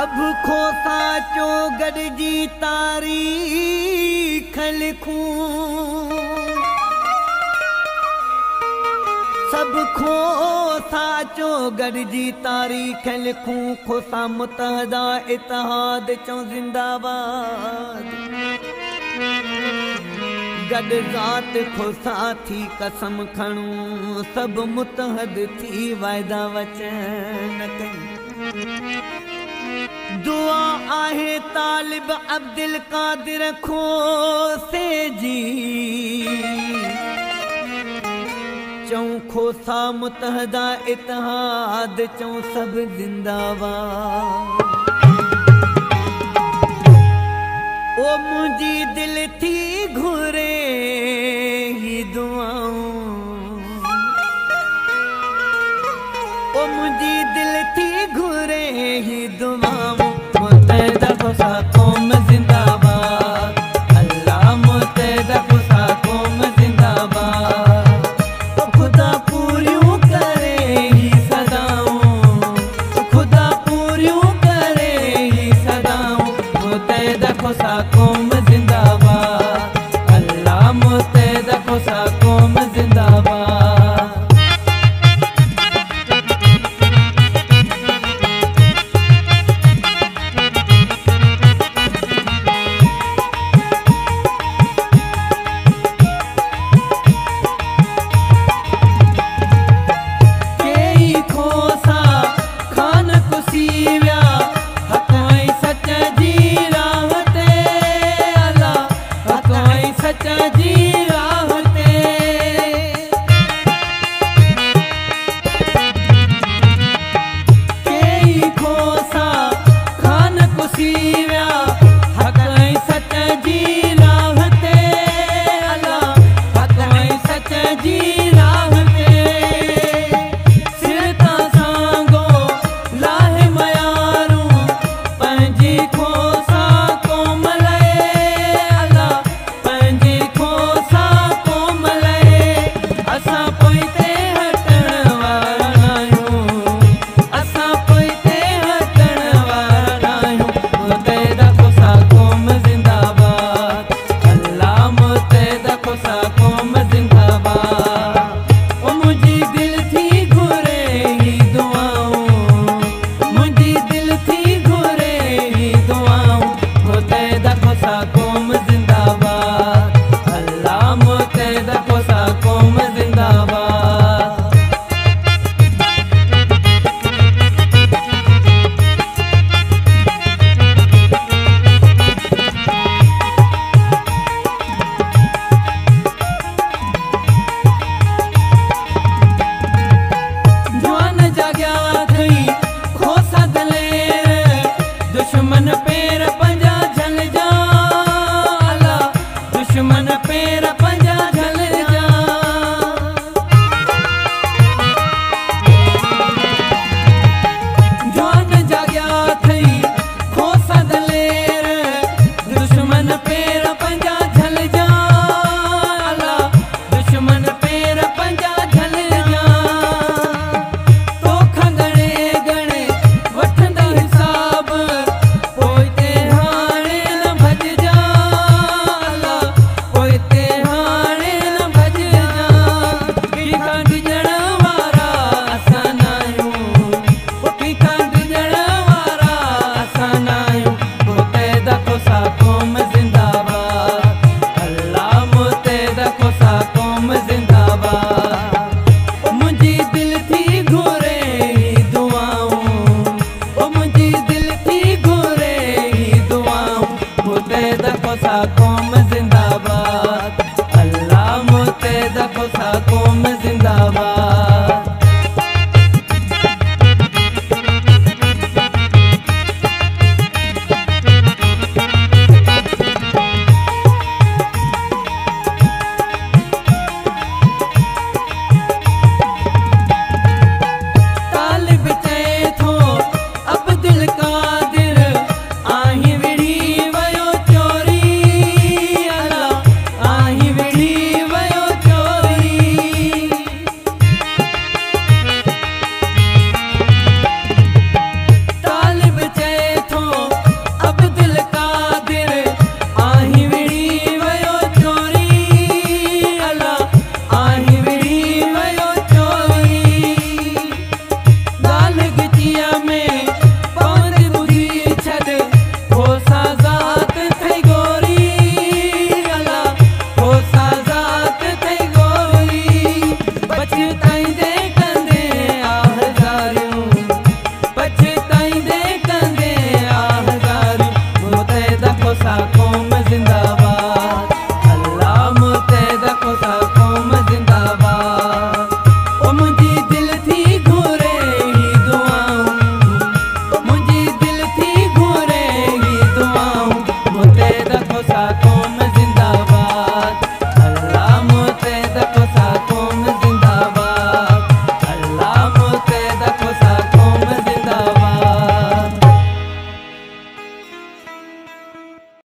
सब खो साचो गॾिजी तारीख़ लिखूं सब खो साचो गॾिजी तारीख़ लिखूं खोसा मुतहदा इतिहाद चऊं ज़िंदाबाद गॾु ज़ात खोसा थी कसम खणूं सब मुतहद थी वाइदा वचन कयूं दुआ आहे तालिब अब्दुल कादिर खोसे जी चऊं खोसा मुतहदा इतिहाद चऊं सब जिंदाबाद ओ मुंहिंजी दिल थी घुरे ही दुआऊं ओ मुंहिंजी दिल थी घुरे ही दुआऊं मुतहदा खोसा क़ौम जिंदाबाद अल्लाह मुतहदा खोसा क़ौम जिंदाबाद ओ खुदा पूरियूं करे ही सदाऊं ओ खुदा पूरियूं करे ही सदाऊं मुतहदा खोसा क़ौम जिंदाबाद अल्लाह मुतहदा खोसा